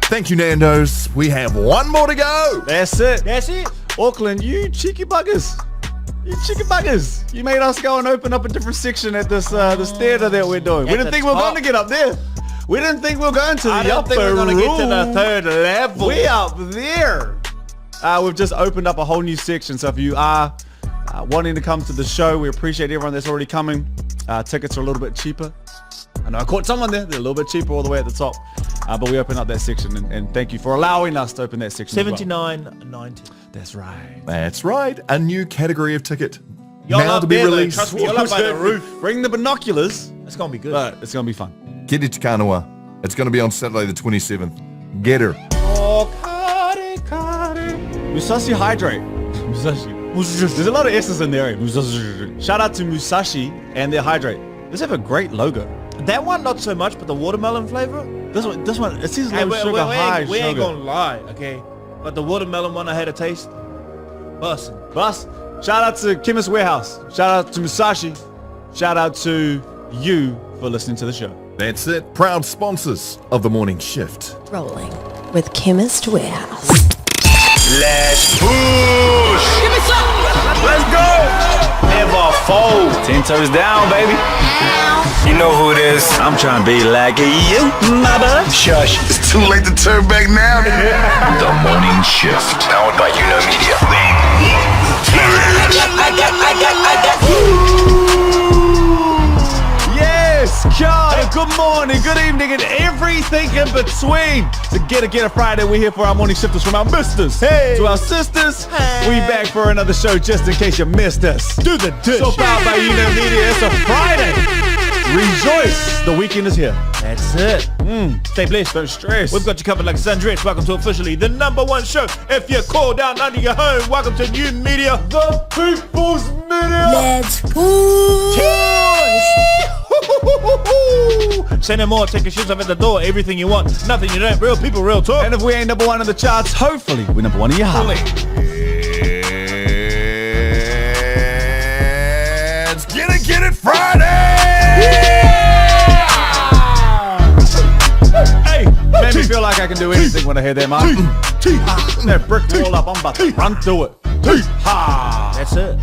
Thank you, Nando's. We have one more to go. That's it. Auckland, you cheeky buggers. You made us go and open up a different section at this theatre that we're doing. We didn't think we were going to get up there. We didn't think we were going to the upper room. I don't think we're going to get to the third level. We up there. We've just opened up a whole new section. So if you are wanting to come to the show, we appreciate everyone that's already coming. Tickets are a little bit cheaper. I know I caught someone there. They're a little bit cheaper all the way at the top. But we opened up that section, and thank you for allowing us to open that section. $79.90. That's right. A new category of ticket. Y'all now up to be there, released. trust me, y'all up by the roof. Bring the binoculars. It's going to be good. But it's going to be fun. Geddit to Kanawa. It's going to be on Saturday the 27th. Get her. Oh, kare. Musashi Hydrate. Musashi. There's a lot of S's in there. Musashi. Shout out to Musashi and their Hydrate. They have a great logo. That one, not so much, but the watermelon flavor? This one, it says low sugar, high sugar. We ain't gonna lie, okay? But the watermelon one I had a taste. Bus. Shout out to Chemist Warehouse. Shout out to Musashi. Shout out to you for listening to the show. That's it. Proud sponsors of the morning shift. Rolling with Chemist Warehouse. Let's push. Give me some. Let's go. Never fold. 10 toes down, baby. You know who it is. I'm trying to be like you, my bud. Shush. It's too late to turn back now. The morning shift. Powered by Media. Yes, God, good morning, good evening, and everything in between. To Get a Friday, we're here for our morning shifters from our misters to our sisters. We back for another show just in case you missed us. Do the dish. So powered by Media, it's a Friday. Rejoice, the weekend is here. That's it. Stay blessed, don't stress. We've got you covered like Sundress. Welcome to officially the #1 show. If you're called down under your home, welcome to New Media, the People's Media. Let's push. Say no more, take your shoes off at the door. Everything you want, nothing you don't. Real people, real talk. And if we ain't #1 in the charts, hopefully we're #1 in your heart. It's Get It Friday! Hey, made me feel like I can do anything when I hear that, man. That brick wall up, I'm about to run through it. That's it.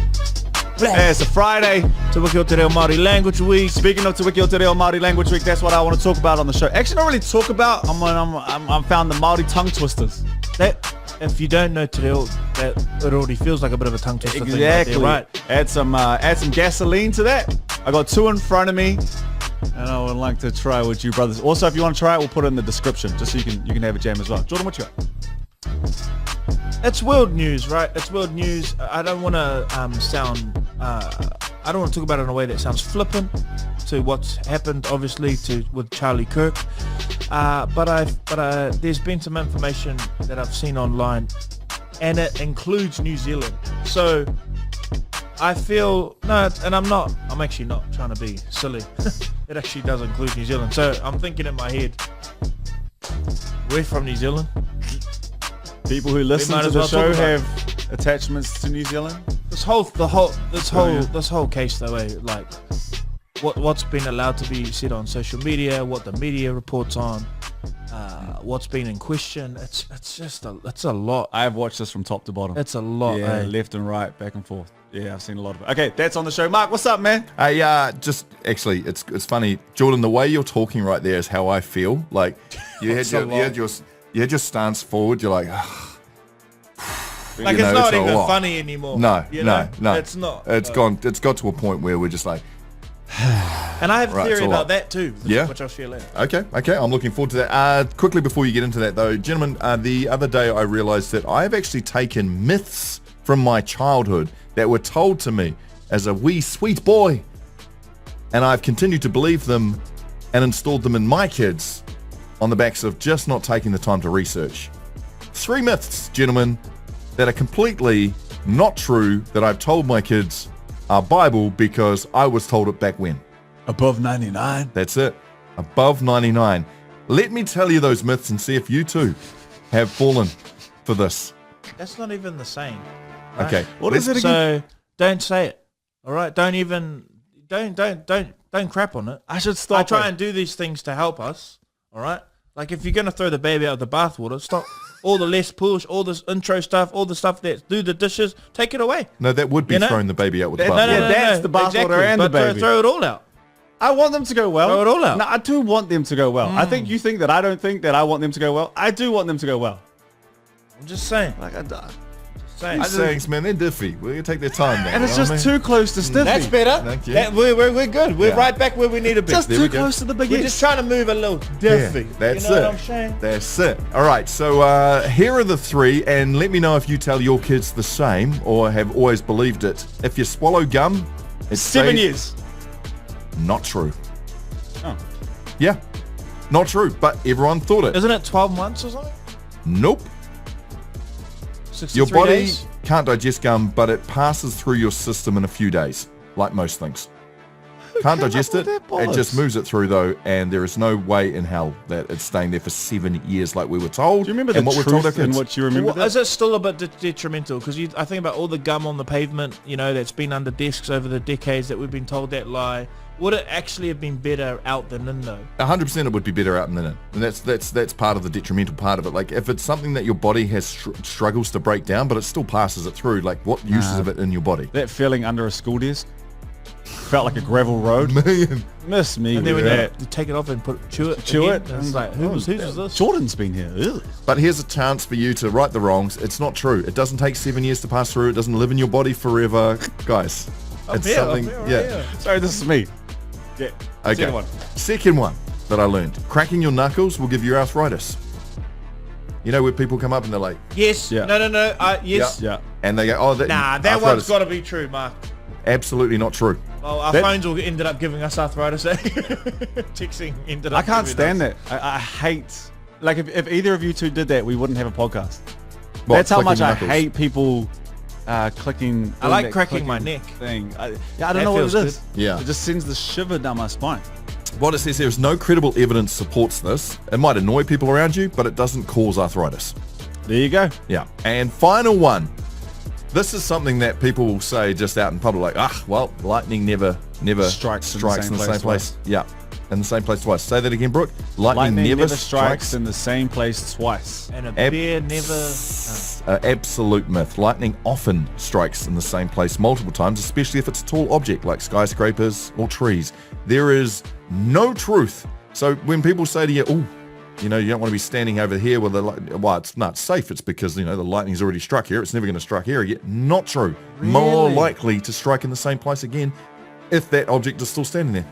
Hey, it's a Friday. Te Reo Māori Language Week. Speaking of Te Reo Māori Language Week, that's what I want to talk about on the show. Actually, not really talk about. I'm found the Māori tongue twisters. That, if you don't know Te Reo, that it already feels like a bit of a tongue twister thing right there, right? Add some gasoline to that. I got 2 in front of me, and I would like to try with you brothers. Also, if you want to try it, we'll put it in the description just so you can have a jam as well. Jordan, what you got? It's world news, right? It's world news. I don't want to I don't want to talk about it in a way that sounds flippant to what's happened, obviously, with Charlie Kirk. But there's been some information that I've seen online, and it includes New Zealand. So I feel I'm actually not trying to be silly. It actually does include New Zealand. So I'm thinking in my head, we're from New Zealand. People who listen to the show have attachments to New Zealand. This whole case though, like what's been allowed to be said on social media, what the media reports on, what's been in question. It's a lot. I have watched this from top to bottom. It's a lot. Yeah, left and right, back and forth. Yeah, I've seen a lot of it. Okay, that's on the show. Mark, what's up, man? Just actually, it's funny, Jordan. The way you're talking right there is how I feel. Like you had your stance forward. You're like, like it's not even funny anymore. No, no, it's not. It's gone. It's got to a point where we're just like. And I have a theory about that too. Which I'll share later. Okay. I'm looking forward to that. Quickly before you get into that though, gentlemen, the other day I realized that I have actually taken myths from my childhood that were told to me as a wee sweet boy, and I've continued to believe them and installed them in my kids on the backs of just not taking the time to research. 3 myths, gentlemen, that are completely not true that I've told my kids are Bible because I was told it back when. Above 99? That's it. Above 99. Let me tell you those myths and see if you too have fallen for this. That's not even the same. Right? Okay. What is it again? So don't say it. All right. Don't crap on it. I should stop. I try and do these things to help us. All right. Like if you're going to throw the baby out of the bathwater, stop all the less push, all this intro stuff, all the stuff that do the dishes, take it away. No, that would be You know? throwing the baby out with the No, bathwater. no, that's the bathwater exactly. and the But baby. throw it all out. I want them to go well. Throw it all out. No, I do want them to go well. I think you think that I don't think that I want them to go well. I do want them to go well. I'm just saying. Like saying. These things, man, they're diffy. We're going to take their time now. and it's you know just what I mean? too close to stiffy. That's better. Thank you. We're good. We're Yeah. right back where we need to be. Just There too we go. close to the We're baguette. just trying to move a little diffy. That's you know it. what I'm saying? That's it. All right, so here are the three, and let me know if you tell your kids the same or have always believed it. If you swallow gum, it's 7 years. Not true. Oh. Yeah, not true, but everyone thought it. Isn't it 12 months or something? Nope. 63 Your body days? can't digest gum, but it passes through your system in a few days, like most things. Can't digest it. with that It just bollocks? moves it through though, and there is no way in hell that it's staying there for 7 years like we were told. Do you remember and the what we're told our truth in kids. what you remember? Well, that? is it still a bit detrimental? Because I think about all the gum on the pavement, you know, that's been under desks over the decades that we've been told that lie. Would it actually have been better out than in though? 100% it would be better out than in. And that's part of the detrimental part of it. Like if it's something that your body has struggles to break down, but it still passes it through, like what use is of it in your body? That feeling under a school desk felt like a gravel road. Man. Miss me And then with when that. you take it off and chew it, Chew again, it. and it's like, whose is this? Jordan's been here. Ugh. But here's a chance for you to right the wrongs. It's not true. It doesn't take 7 years to pass through. It doesn't live in your body forever. Guys, it's here, something, up yeah. here. Sorry, this is me. Yeah. Okay. Second one. Second one that I learned. Cracking your knuckles will give you arthritis. You know where people come up and they're like, Yes. Yeah. No. Yes. Yeah. and they go, oh, that, Nah, that arthritis. one's got to be true, Mark. Absolutely not true. Well, our That- phones all ended up giving us arthritis. Eh? Texting ended up. I can't giving stand us. that. I hate, like if either of you two did that, we wouldn't have a podcast. What, That's how clicking much your I knuckles? hate people clicking. I like that cracking my clicking neck. Thing. I don't That know what it feels is. good. Yeah. It just sends the shiver down my spine. What it says here is no credible evidence supports this. It might annoy people around you, but it doesn't cause arthritis. There you go. Yeah. And final one. This is something that people will say just out in public, like, well, lightning never Strikes in strikes the in the same same place place. Yeah. In the same place twice. Say that again, Brooke. Lightning never strikes in the same place twice. And a Ab- bear never. Absolute myth. Lightning often strikes in the same place multiple times, especially if it's a tall object like skyscrapers or trees. There is no truth. So when people say to you, oh, you know, you don't want to be standing over here with the light. Well, it's not safe. It's because, you know, the lightning's already struck here. It's never going to strike here again. Not true. More Really? likely to strike in the same place again if that object is still standing there.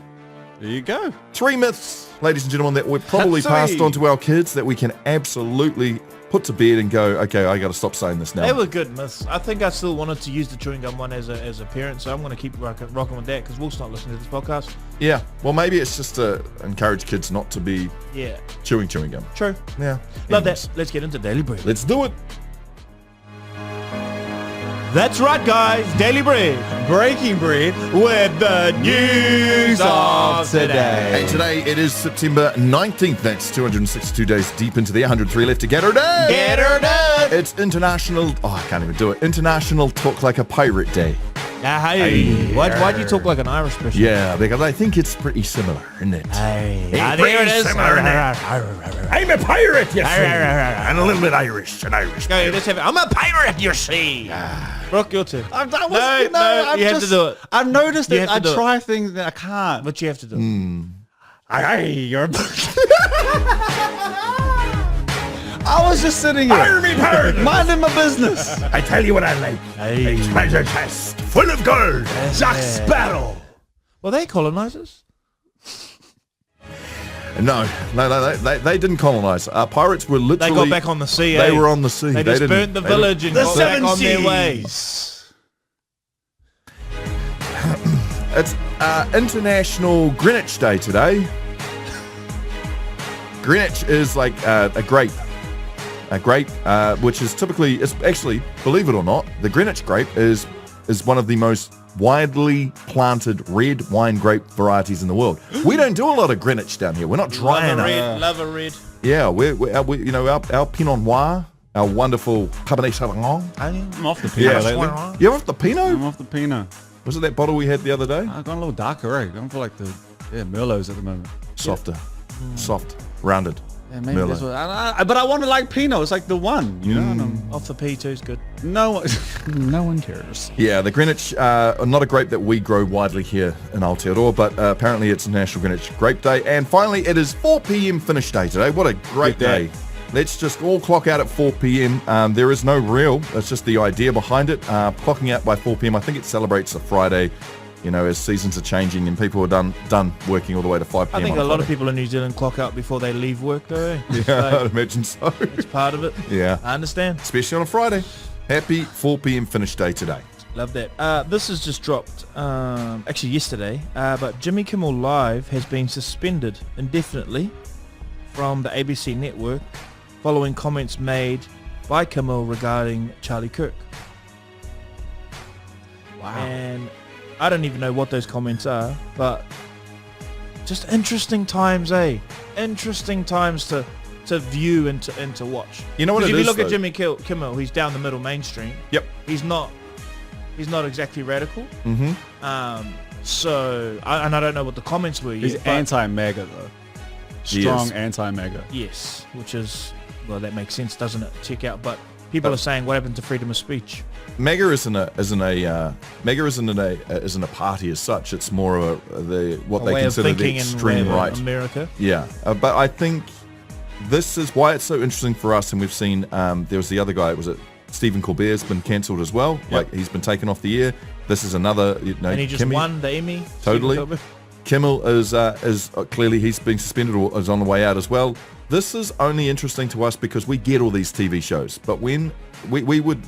There you go. 3 myths, ladies and gentlemen, that we've probably passed on to our kids that we can absolutely put to bed and go, okay, I got to stop saying this now. They were good myths. I think I still wanted to use the chewing gum one as a parent, so I'm going to keep rocking with that because Wolf's not listening to this podcast. Yeah. Well, maybe it's just to encourage kids not to be Yeah, chewing gum. true. Yeah. Love Anyways, that. Let's get into Daily Bread. Let's do it. That's right, guys. Daily Bread Breaking bread. with the news of Hey, today. today it is September 19th. That's 262 days deep into the 103 left to get her done. Get her done. It's International, I can't even do it. International Talk Like a Pirate Day. Hey, why'd you talk like an Irish person? Yeah, because I think it's pretty similar, isn't it? Hey, Hey, there it is. similar, isn't I'm a pirate, you see. And a little bit Irish, an Irish. Go, let's have it. I'm a pirate, you see. Brooke, your turn. I've done, No, you have to do it. I've noticed You that have I to do it. try things that I can't. But you have to do it. Hey, you're. I was just sitting here, me pirate. minding my business. I tell you what I like. Hey. A treasure chest full of gold. Jack Sparrow. Were they colonizers? No, they didn't colonize. Pirates were They literally... got back on the sea. They eh? were on the sea. They just didn't- burnt the they didn't- village and The got back seven on their seas. ways. It's International Greenwich Day today. Greenwich is like a grape. A grape, which is typically, it's actually, believe it or not, the Greenwich grape is one of the most widely planted red wine grape varieties in the world. We don't do a lot of Greenwich down here. We're not dry Love a enough. red. Love a red. Yeah, we you know, our Pinot Noir, our wonderful Cabernet Sauvignon. I'm off the Pinot lately. You ever have the Pinot? I'm off the Pinot. Was it that bottle we had the other day? I've gone a little darker, eh? Going for like the Merlots at the moment. Softer, soft, rounded. Yeah, maybe Merlot. that's what, but I want to like Pinot. It's like the one, you know. Off the P2 is good. No one cares. Yeah, the Greenwich, not a grape that we grow widely here in Aotearoa, but apparently it's National Greenwich Grape Day. And finally, it is 4 p.m. finish day today. What a great day. Let's just all clock out at 4 p.m. There is no real, it's just the idea behind it. Clocking out by 4 p.m. I think it celebrates a Friday, you know, as seasons are changing and people are done working all the way to 5 p.m. I think on a lot of Friday. people in New Zealand clock out before they leave work, though. Eh? Yeah, I'd imagine so. It's part of it. Yeah. I understand. Especially on a Friday. Happy 4 p.m. finish day today. Love that. This has just dropped, actually yesterday, but Jimmy Kimmel Live has been suspended indefinitely from the ABC network following comments made by Kimmel regarding Charlie Kirk. Wow. And I don't even know what those comments are, but just interesting times, eh? Interesting times to view and to watch. You know what it Because if is, you look though? at Jimmy Kimmel, he's down the middle mainstream. Yep. He's not exactly radical. Mm-hmm. So I don't know what the comments were yet. He's but anti-MAGA though. He Strong is. anti-MAGA. yes, which is, well, that makes sense, doesn't it? Check out. But people are saying, what happened to freedom of speech? MAGA isn't a party as such. It's more of what A they way of consider the thinking in extreme right. America. Yeah, but I think this is why it's so interesting for us. And we've seen there was the other guy. Was it Stephen Colbert's been cancelled as well? Yep. Like he's been taken off the air. This is another. You know, And he just won the Emmy. Totally. Stephen Colbert. Kimmel is clearly he's being suspended or is on the way out as well. This is only interesting to us because we get all these TV shows, but when we would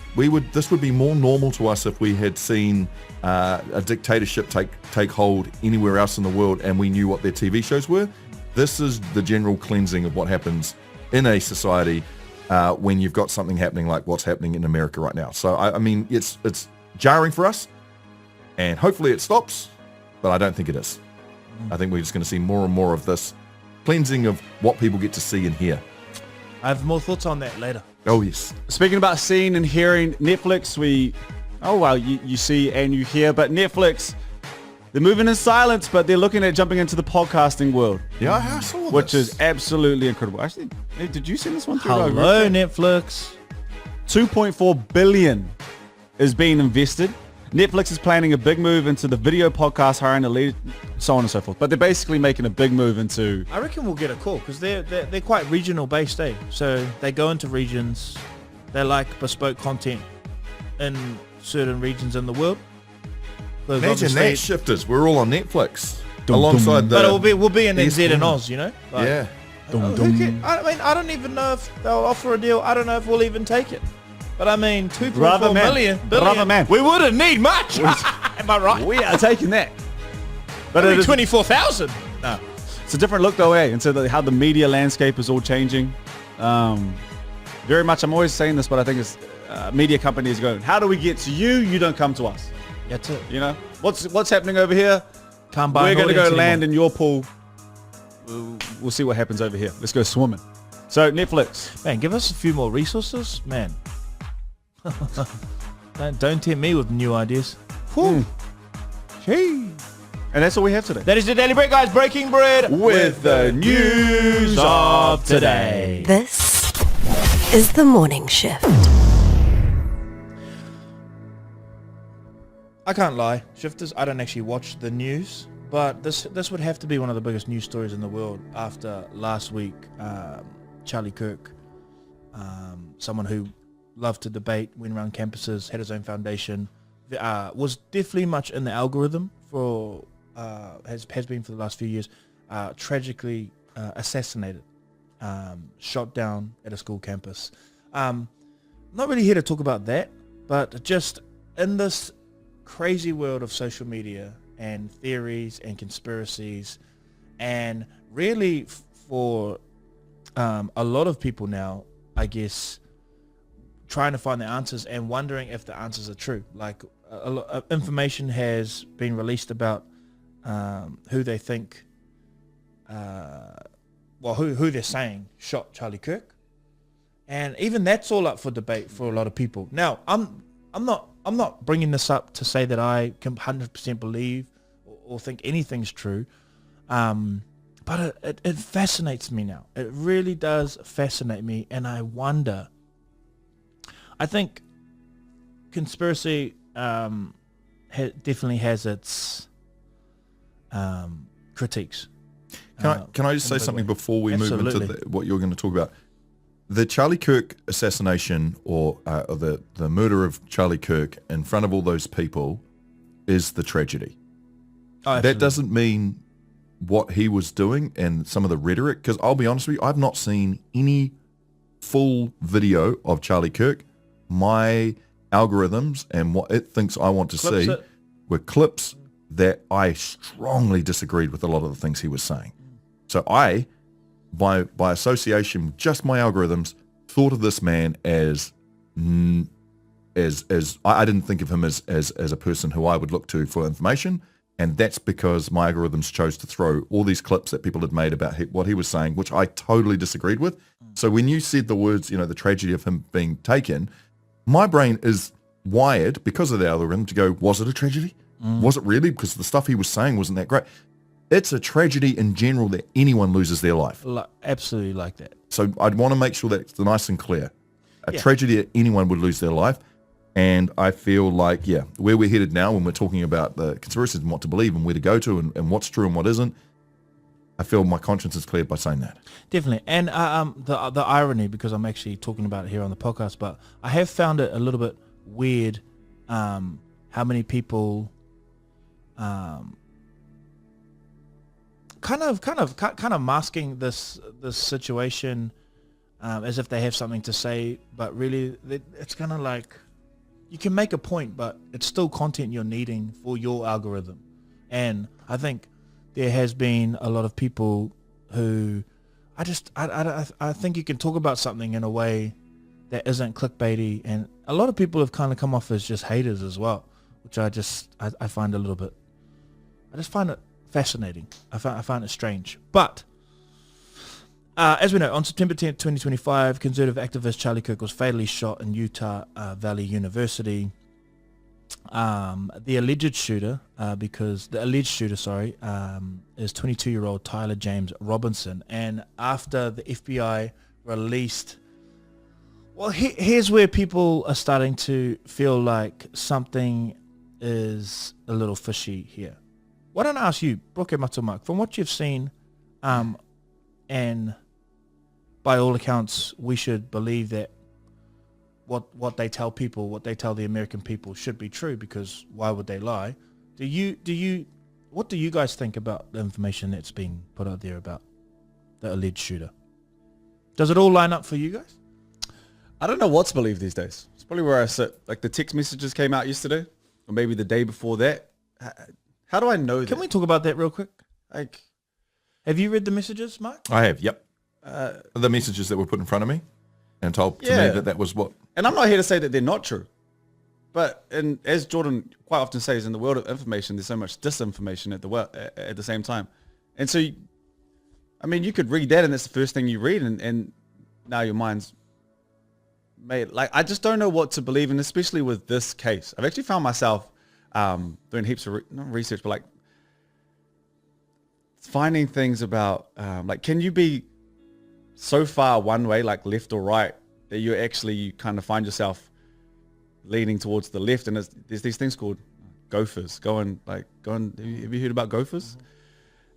this would be more normal to us if we had seen a dictatorship take hold anywhere else in the world and we knew what their TV shows were. This is the general cleansing of what happens in a society when you've got something happening like what's happening in America right now. So I mean it's jarring for us, and hopefully it stops, but I don't think it is. I think we're just going to see more and more of this cleansing of what people get to see and hear. I have more thoughts on that later. Oh, yes. Speaking about seeing and hearing, Netflix, you see and you hear, but Netflix, they're moving in silence, but they're looking at jumping into the podcasting world, Yeah, I saw which this. is absolutely incredible. Actually, hey, did you send this one through? Hello, Netflix. 2.4 billion is being invested. Netflix is planning a big move into the video podcast, hiring a lead, so on and so forth. But they're basically making a big move into... I reckon we'll get a call because they're quite regional based, eh? So they go into regions. They like bespoke content in certain regions in the world. Because Imagine obviously- that, shifters. We're all on Netflix. Alongside the... But we'll be in NZ and ESPN. Oz, you know? Like, Yeah. I don't even know if they'll offer a deal. I don't know if we'll even take it. But I mean, 2.4 Brother man. billion. Brother man. We wouldn't need much. Am I right? We are taking that. But Maybe it is, 24,000. No. it's a different look though, eh? And so how the media landscape is all changing. Very much, I'm always saying this, but I think it's media companies going, how do we get to you? You don't come to us. That's it. You know? What's happening over here? Can't buy We're an going to go audience land anymore. in your pool. We'll see what happens over here. Let's go swimming. So Netflix. Man, give us a few more resources, man. don't tempt me with new ideas. Whew. And that's all we have today. That is the Daily Break, guys. Breaking bread With the news of today. This is the morning shift. I can't lie, shifters. I don't actually watch the news, but this would have to be one of the biggest news stories in the world after last week. Charlie Kirk, someone who loved to debate, went around campuses, had his own foundation, was definitely much in the algorithm for has been for the last few years. Tragically assassinated, shot down at a school campus. Not really here to talk about that, but just in this crazy world of social media and theories and conspiracies, and really for a lot of people now, I guess, trying to find the answers and wondering if the answers are true. Like a lot of information has been released about who they think, who they're saying shot Charlie Kirk, and even that's all up for debate for a lot of people. Now, I'm not bringing this up to say that I can 100% believe or think anything's true, But it fascinates me now. It really does fascinate me, and I wonder. I think conspiracy definitely has its critiques. Can I just say something before we move into what you're going to talk about? The Charlie Kirk assassination or the murder of Charlie Kirk in front of all those people is the tragedy. Oh, that doesn't mean what he was doing and some of the rhetoric, because I'll be honest with you, I've not seen any full video of Charlie Kirk. My algorithms and what it thinks I want to see were clips that I strongly disagreed with a lot of the things he was saying. So I, by association, just my algorithms, thought of this man as I didn't think of him as a person who I would look to for information, and that's because my algorithms chose to throw all these clips that people had made about what he was saying, which I totally disagreed with. So when you said the words, the tragedy of him being taken, my brain is wired because of the algorithm to go, was it a tragedy? Was it really? Because the stuff he was saying wasn't that great. It's a tragedy in general that anyone loses their life. Absolutely like that. So I'd want to make sure that's nice and clear. A tragedy that anyone would lose their life. And I feel like, where we're headed now when we're talking about the conspiracies and what to believe and where to go to and what's true and what isn't, I feel my conscience is cleared by saying that. Definitely. And the irony, because I'm actually talking about it here on the podcast, but I have found it a little bit weird how many people kind of masking this situation as if they have something to say, but really it's kind of like you can make a point, but it's still content you're needing for your algorithm. And I think there has been a lot of people who I think you can talk about something in a way that isn't clickbaity, and a lot of people have kind of come off as just haters as well, which I find a little bit, I just find it fascinating. I find it strange. But as we know, on September 10th, 2025, conservative activist Charlie Kirk was fatally shot in Utah Valley University. The alleged shooter, is 22-year-old Tyler James Robinson. And after the FBI released, well, here's where people are starting to feel like something is a little fishy here. Why don't I ask you, Broke Matumak, from what you've seen, and by all accounts, we should believe that what they tell people, what they tell the American people should be true, because why would they lie? What do you guys think about the information that's being put out there about the alleged shooter? Does it all line up for you guys? I don't know what to believe these days. It's probably where I sit. Like the text messages came out yesterday, or maybe the day before that. How do I know that? Can we talk about that real quick? Like, have you read the messages, Mark? I have, yep. The messages that were put in front of me and told to me that was what... And I'm not here to say that they're not true. But as Jordan quite often says, in the world of information, there's so much disinformation at the same time. And so, you could read that and that's the first thing you read, and now your mind's made. Like, I just don't know what to believe in, especially with this case. I've actually found myself doing heaps of not research, but like finding things about can you be so far one way, like left or right, that you kind of find yourself leaning towards the left, and there's these things called gophers. Have you heard about gophers?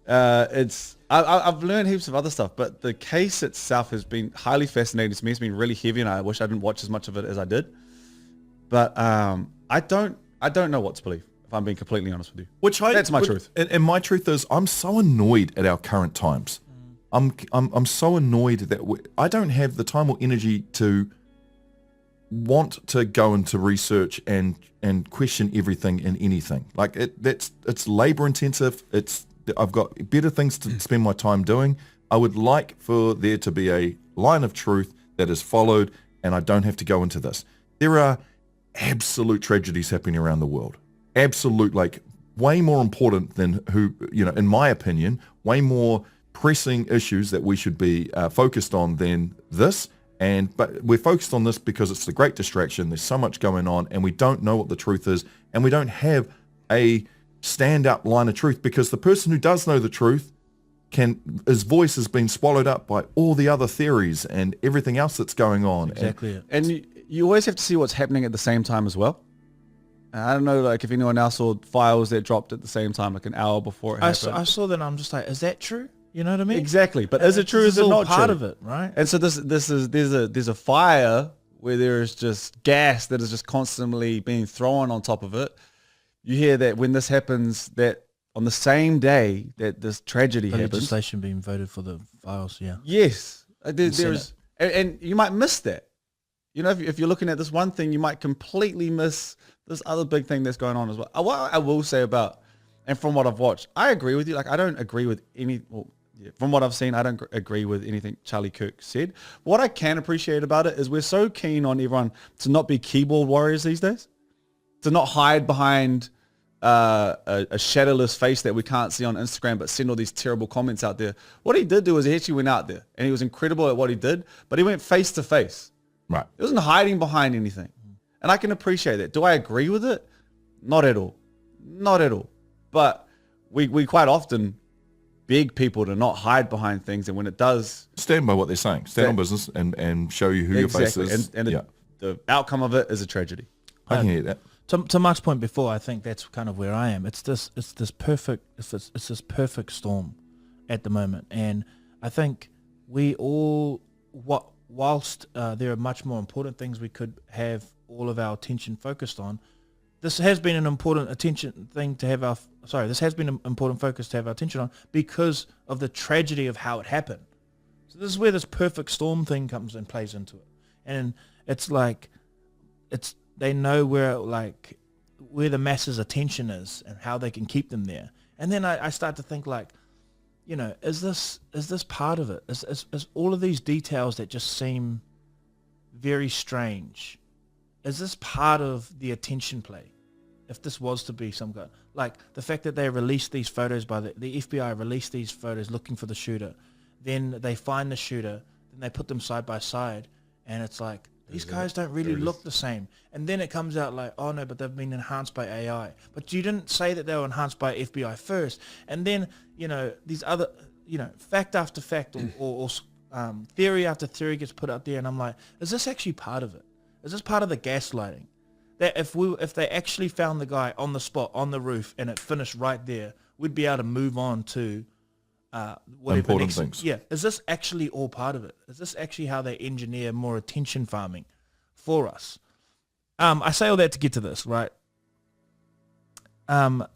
I've learned heaps of other stuff, but the case itself has been highly fascinating to me. It's been really heavy, and I wish I didn't watch as much of it as I did. But I don't know what to believe, if I'm being completely honest with you. That's my truth. And my truth is, I'm so annoyed at our current times. I'm so annoyed that I don't have the time or energy to want to go into research and question everything and anything. Like it's labor intensive. I've got better things to spend my time doing. I would like for there to be a line of truth that is followed, and I don't have to go into this. There are absolute tragedies happening around the world. Absolute, like way more important than in my opinion, way more pressing issues that we should be focused on than this. But we're focused on this because it's the great distraction. There's so much going on, and we don't know what the truth is, and we don't have a stand-up line of truth, because the person who does know the truth his voice has been swallowed up by all the other theories and everything else that's going on. Exactly it. And you always have to see what's happening at the same time as well. And I don't know, like if anyone else saw files that dropped at the same time, like an hour before it happened. I saw that and I'm just like, is that true? You know what I mean? Exactly. But is it true? Is it not true? Part of it, right? And so there's a fire where there is just gas that is just constantly being thrown on top of it. You hear that when this happens, that on the same day that this tragedy happens, legislation being voted for the files, yeah. yes, there's and you might miss that. You know, if you're looking at this one thing, you might completely miss this other big thing that's going on as well. What I will say about, and from what I've watched, I agree with you. Like, I don't agree with from what I've seen, I don't agree with anything Charlie Kirk said. What I can appreciate about it is we're so keen on everyone to not be keyboard warriors these days, to not hide behind a shadowless face that we can't see on Instagram, but send all these terrible comments out there. What he did do is he actually went out there and he was incredible at what he did, but he went face to face. Right. He wasn't hiding behind anything. And I can appreciate that. Do I agree with it? Not at all. Not at all. But we quite often beg people to not hide behind things, and when it does, stand by what they're saying. Stand on business and show you who your face is. And the outcome of it is a tragedy. I can hear that. To Mark's point before, I think that's kind of where I am. It's this perfect storm at the moment, and I think we all, whilst there are much more important things we could have all of our attention focused on, this has been an important this has been an important focus to have our attention on because of the tragedy of how it happened. So this is where this perfect storm thing comes and plays into it, and it's like they know where the masses' attention is and how they can keep them there. And then I start to think, like, you know, is this part of it? Is all of these details that just seem very strange, is this part of the attention play? If this was to be some kind, like the fact that they released these photos the FBI released these photos looking for the shooter, then they find the shooter, then they put them side by side, and it's like, these guys don't really look the same. And then it comes out like, oh no, but they've been enhanced by AI. But you didn't say that they were enhanced by FBI first. And then, you know, these other, you know, fact after fact or theory after theory gets put out there. And I'm like, is this actually part of it? Is this part of the gaslighting? That if they actually found the guy on the spot, on the roof, and it finished right there, we'd be able to move on to important things. Yeah, is this actually all part of it? Is this actually how they engineer more attention farming for us? I say all that to get to this, right? On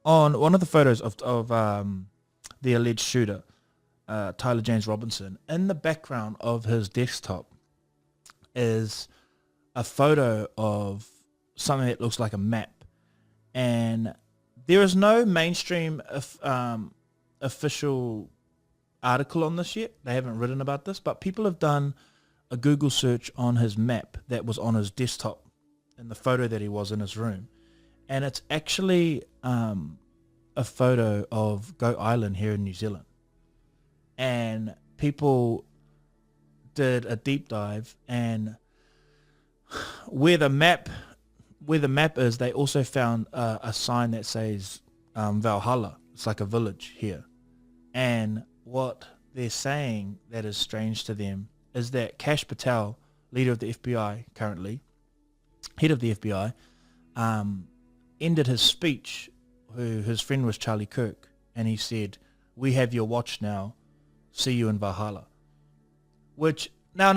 one of the photos of the alleged shooter, Tyler James Robinson, in the background of his desktop is a photo of something that looks like a map, and there is no mainstream official article on this yet. They haven't written about this, but people have done a Google search on his map that was on his desktop in the photo that he was in his room, and it's actually a photo of Goat Island here in New Zealand. And people did a deep dive, and where the map is, they also found a sign that says Valhalla. It's like a village here. And what they're saying that is strange to them is that Kash Patel, leader of the FBI currently, head of the FBI, ended his speech, his friend was Charlie Kirk, and he said, "We have your watch now. See you in Valhalla." Which, now,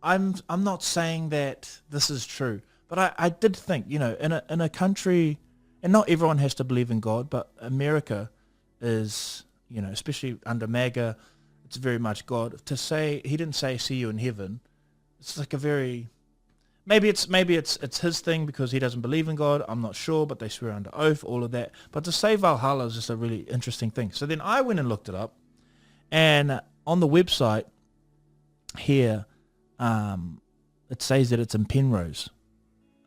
I'm not saying that this is true, but I did think, you know, in a country, and not everyone has to believe in God, but America is, you know, especially under MAGA, it's very much God. To say he didn't say "see you in heaven," it's like a very, maybe it's his thing because he doesn't believe in God. I'm not sure, but they swear under oath, all of that. But to say Valhalla is just a really interesting thing. So then I went and looked it up, and on the website here, it says that it's in Penrose.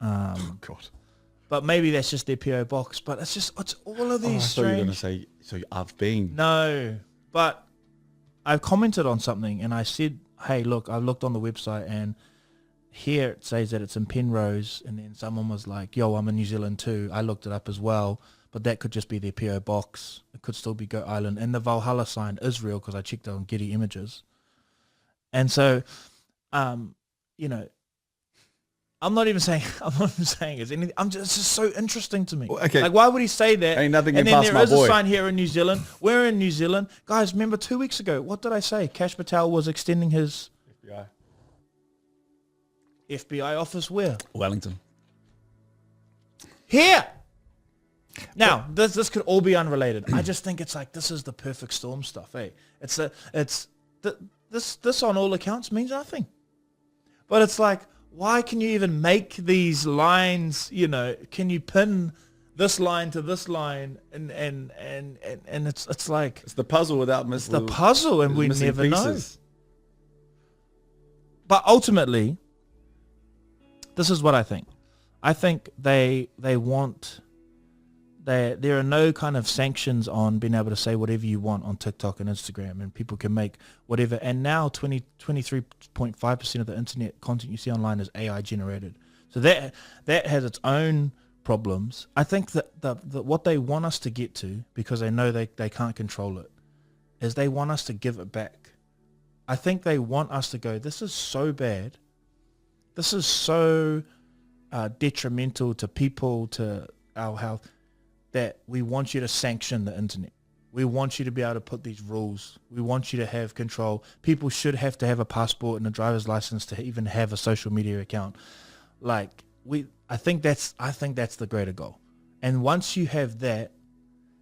Oh God. But maybe that's just their PO box. But it's all of these I thought you were going to strange. say, so I've been. No, but I commented on something and I said, hey, look, I looked on the website and here it says that it's in Penrose, and then someone was like, yo, I'm in New Zealand too. I looked it up as well. but that could just be their PO box. It could still be Goat Island, and the Valhalla sign is real because I checked it on Getty Images. And so, you know, I'm not even saying it's anything. It's just so interesting to me. Okay. Like, why would he say that? Ain't nothing and can then pass there my is boy. a sign here in New Zealand. We're in New Zealand. Guys, remember 2 weeks ago, what did I say? Cash Patel was extending his FBI office where? Wellington. Here. Now, this could all be unrelated. I just think it's like, this is the perfect storm stuff, eh? This on all accounts means nothing. But it's like, why can you even make these lines, you know, can you pin this line to this line and it's like It's the puzzle without the puzzle and we missing never pieces. know. But ultimately, this is what I think. I think there are no kind of sanctions on being able to say whatever you want on TikTok and Instagram, and people can make whatever. And now 23.5% of the internet content you see online is AI generated. So that has its own problems. I think that what they want us to get to, because they know they can't control it, is they want us to give it back. I think they want us to go, this is so bad. This is so detrimental to people, to our health, that we want you to sanction the internet. We want you to be able to put these rules. We want you to have control. People should have to have a passport and a driver's license to even have a social media account. Like, I think that's the greater goal. And once you have that,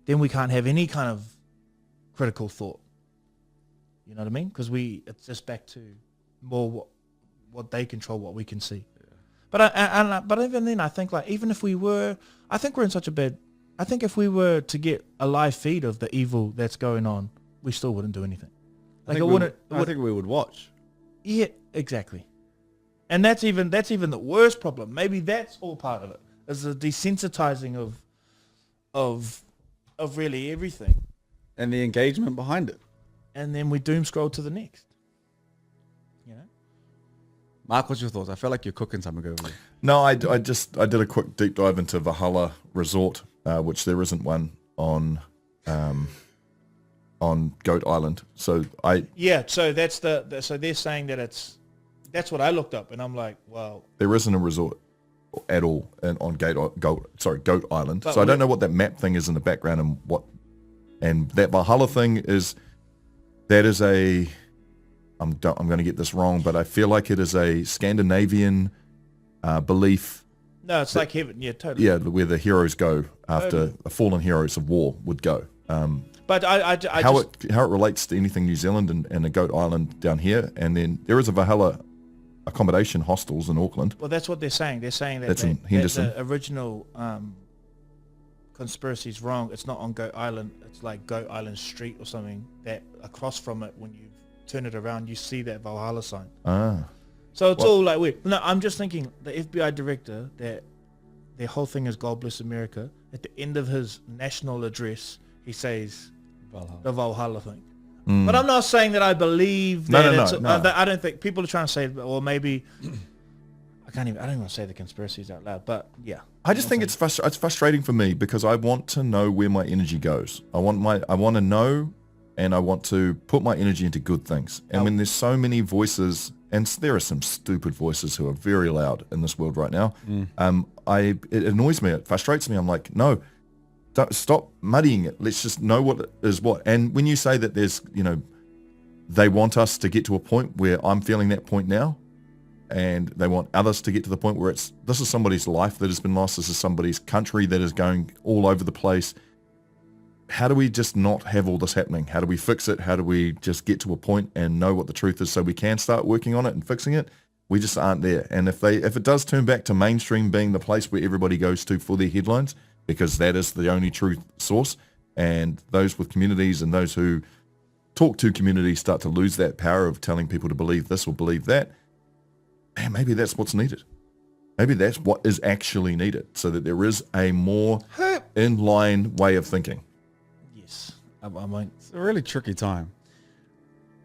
then we can't have any kind of critical thought. You know what I mean? Because it's just back to more what they control, what we can see. Yeah. But even then, I think, like, even if we were, I think we're in such a bad. I think if we were to get a live feed of the evil that's going on, we still wouldn't do anything. Like, I think we would watch. Yeah, exactly. And that's even the worst problem. Maybe that's all part of it, is the desensitizing of really everything. And the engagement behind it. And then we doom scroll to the next. You know? Mark, what's your thoughts? I feel like you're cooking something over there. No, I did a quick deep dive into Valhalla Resort, which there isn't one on Goat Island. So so so they're saying that that's what I looked up, and I'm like, well, there isn't a resort at all on Goat Island. But so I don't know what that map thing is in the background and that Valhalla thing is. That is I'm going to get this wrong, but I feel like it is a Scandinavian belief. No, it's like heaven. Yeah, totally. Yeah, where the heroes go after the fallen heroes of war would go. But how it relates to anything New Zealand and a Goat Island down here, and then there is a Valhalla accommodation hostels in Auckland. Well, that's what they're saying. They're saying that, That's in Henderson. that the original conspiracy is wrong. It's not on Goat Island. It's like Goat Island Street or something. That across from it, when you turn it around, you see that Valhalla sign. So it's all like weird. No, I'm just thinking the FBI director, that their whole thing is God bless America. At the end of his national address, he says the Valhalla thing. But I'm not saying that I believe that. No. I don't think people are trying to say, or maybe I don't even want to say the conspiracies out loud. But yeah, I just think it's frustrating for me because I want to know where my energy goes. I want to know, and I want to put my energy into good things. And when there's so many voices, and there are some stupid voices who are very loud in this world right now, it annoys me. It frustrates me. I'm like, no, don't stop muddying it. Let's just know what is what. And when you say that there's, they want us to get to a point where I'm feeling that point now, and they want others to get to the point where this is somebody's life that has been lost. This is somebody's country that is going all over the place. How do we just not have all this happening? How do we fix it? How do we just get to a point and know what the truth is so we can start working on it and fixing it? We just aren't there. And if it does turn back to mainstream being the place where everybody goes to for their headlines, because that is the only truth source, and those with communities and those who talk to communities start to lose that power of telling people to believe this or believe that, man, maybe that's what's needed. Maybe that's what is actually needed, so that there is a more in-line way of thinking. yes, I might. It's a really tricky time.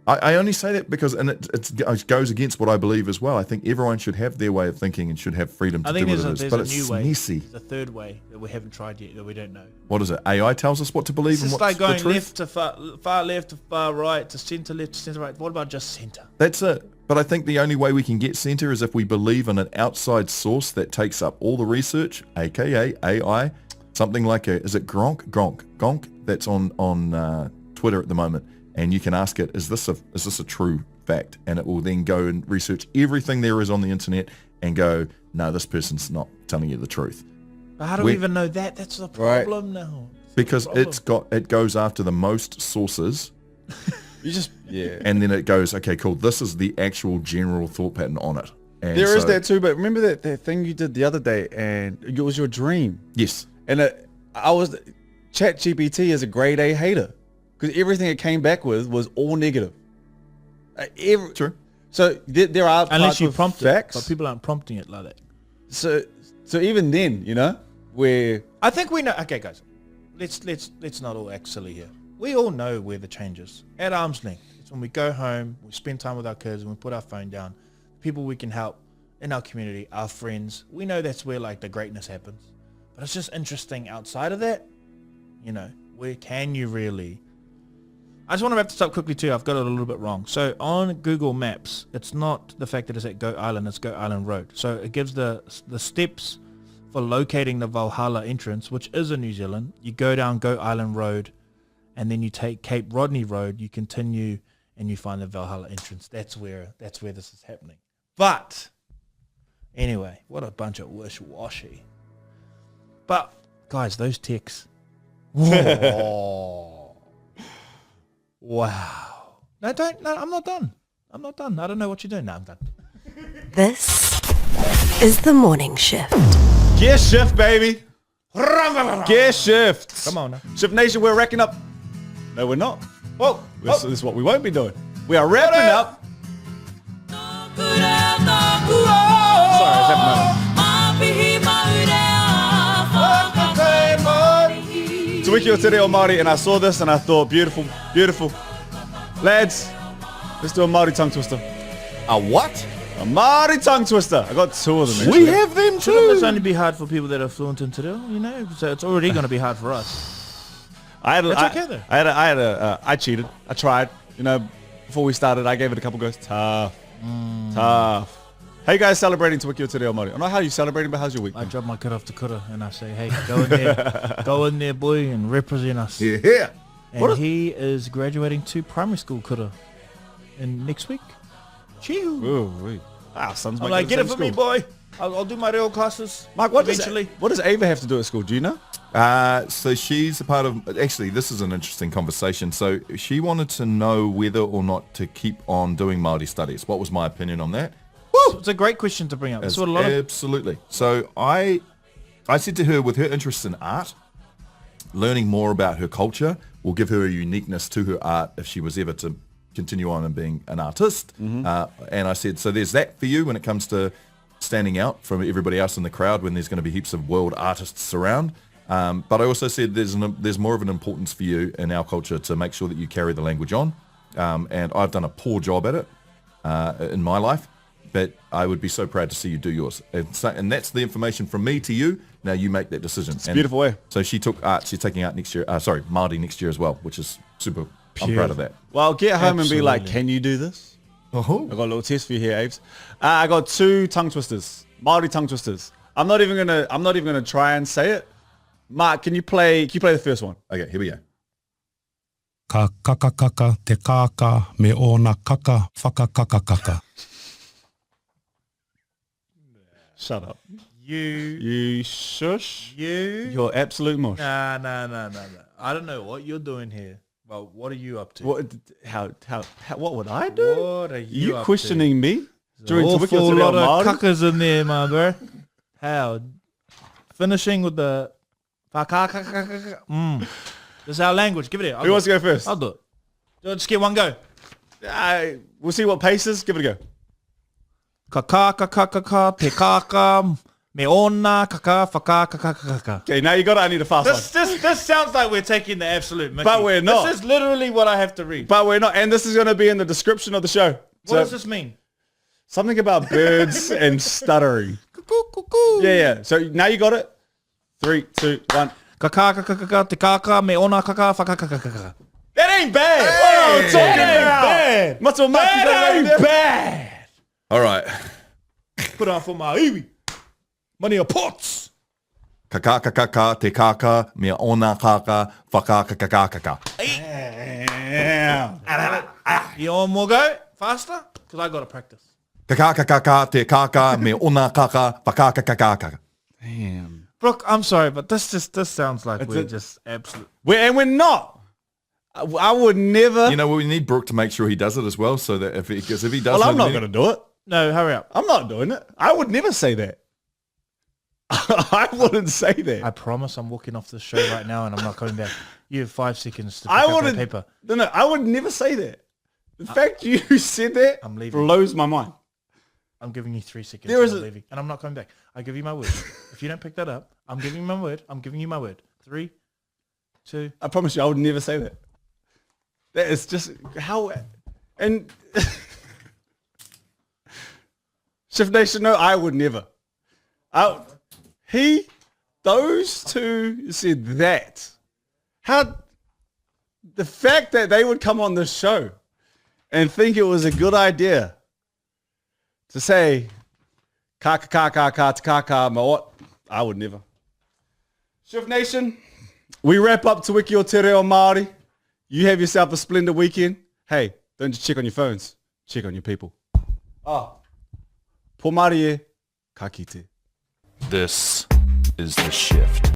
I only say that because, and it goes against what I believe as well. I think everyone should have their way of thinking and should have freedom to do what it is. But it's messy. The third way that we haven't tried yet that we don't know. What is it? AI tells us what to believe and It's what's like the going truth? left to far left to far right to centre left to centre right. What about just centre? That's it. But I think the only way we can get centre is if we believe in an outside source that takes up all the research, aka AI, something like is it Gronk? That's on Twitter at the moment. And you can ask it, is this a true fact? And it will then go and research everything there is on the internet and go, no, this person's not telling you the truth. But how do we even know that? That's the problem now. Because it goes after the most sources. And then it goes, okay, cool. This is the actual general thought pattern on it. And there is that too, but remember that thing you did the other day, and it was your dream. Yes. And ChatGPT is a grade A hater. Because everything it came back with was all negative. True. So there are unless you prompt facts, it, but people aren't prompting it like that. So even then, where I think we know. Okay, guys, let's not all act silly here. We all know where the change is at arm's length. It's when we go home, we spend time with our kids, and we put our phone down. People we can help in our community, our friends. We know that's where like the greatness happens. But it's just interesting outside of that. Where can you really? I just want to wrap this up quickly too. I've got it a little bit wrong. So on Google Maps, it's not the fact that it's at Goat Island, it's Goat Island Road. So it gives the steps for locating the Valhalla entrance, which is in New Zealand. You go down Goat Island Road, and then you take Cape Rodney Road, you continue, and you find the Valhalla entrance. That's where this is happening. But anyway, what a bunch of wish-washy. But guys, those texts. Whoa. Wow. No, I'm not done. I don't know what you're doing. No, I'm done. This is the morning shift. gear shift, baby. Gear shift. Come on now. Shift Nation, we're racking up. No, we're not. This is what we won't be doing. We are wrapping up. Sorry, is that Te Wiki Te Reo Māori, and I saw this and I thought, beautiful, beautiful. Lads, let's do a Māori tongue twister. A what? A Māori tongue twister. I got two of them. We have them Shouldn't this too. only be hard for people that are fluent in Te Reo, So it's already going to be hard for us. I cheated. I tried. Before we started, I gave it a couple goes. Tough. How you guys celebrating Te Wiki Te Reo Māori? I don't know how you celebrating, but how's your week? I drop my kid off to kura and I say, hey, go in there, boy, and represent us. Yeah. And he is graduating to primary school kura in next week. Chew. Son's I'm like, get it for me, boy. I'll do my real classes. Mark, what does Ava have to do at school? Do you know? So she's a part of, actually, this is an interesting conversation. So she wanted to know whether or not to keep on doing Māori studies. What was my opinion on that? It's a great question to bring up. That's what Absolutely. So I said to her, with her interest in art, learning more about her culture will give her a uniqueness to her art if she was ever to continue on and being an artist. And I said, so there's that for you when it comes to standing out from everybody else in the crowd when there's going to be heaps of world artists around. But I also said there's more of an importance for you in our culture to make sure that you carry the language on. And I've done a poor job at it in my life. But I would be so proud to see you do yours. And that's the information from me to you. Now you make that decision. It's a beautiful way. So she took art. She's taking art next year. Māori next year as well, which is super. I'm proud of that. Well, get home and be like, can you do this? Oh. I got a little test for you here, Aves. I got two tongue twisters, Māori tongue twisters. I'm not even gonna try and say it. Mark, can you play the first one? Okay, here we go. Ka kakakaka te kaka me ona kaka whakakakaka. Shut up. You shush. You're absolute mush. Nah. I don't know what you're doing here. Well, what are you up to? What would I do? What are you up questioning me? During Te Wiki Te Reo Māori? Awful lot of cuckers in there, my bro. How? Finishing with the... This is our language. Give it here. Who wants to go first? I'll do it. Just get one go. We'll see what pace is. Give it a go. Ka te kaka Me ona kaka whakakakakaka. Okay, now you got it. I need a fast one. This sounds like we're taking the absolute Mickey. But we're not. This is literally what I have to read. But we're not. And this is going to be in the description of the show. What does this mean? Something about birds and stuttering. Yeah. So now you got it. 3, 2, 1. Kaka te kaka me ona kaka whakakakaka. That ain't bad. Hey, What are you talking about? bad. That ain't bad. All right. Put on for my iwi. Money of pots. Kakakakaka te kaka me ona kaka whakakakakaka. Damn. You want more go? Faster? Because I got to practice. Kakakakaka te kaka me ona kaka whakakakakaka. Damn. Brooke, I'm sorry, but this sounds like we're just absolute. We're not. I would never. You know, we need Brooke to make sure he does it as well, so that if he does, Well, I'm not going to do it. No, hurry up. I'm not doing it. I would never say that. I wouldn't say that. I promise I'm walking off this show right now and I'm not coming back. You have 5 seconds to pick I up that wouldn't. paper. No, I would never say that. The fact you said that I'm leaving. blows my mind. I'm giving you 3 seconds. There is I'm a- leaving. And I'm not coming back. I give you my word. If you don't pick that up, I'm giving you my word. I'm giving you my word. 3, 2. I promise you, I would never say that. That is just how. And Shift Nation, no, I would never. Those two said that. How? The fact that they would come on this show and think it was a good idea to say kaka kaka kaka kaka ma what? I would never. Shift Nation, we wrap up to Wiki or Te Reo Māori. You have yourself a splendid weekend. Hey, don't just check on your phones. Check on your people. Po Māori e, ka kite. This is the shift.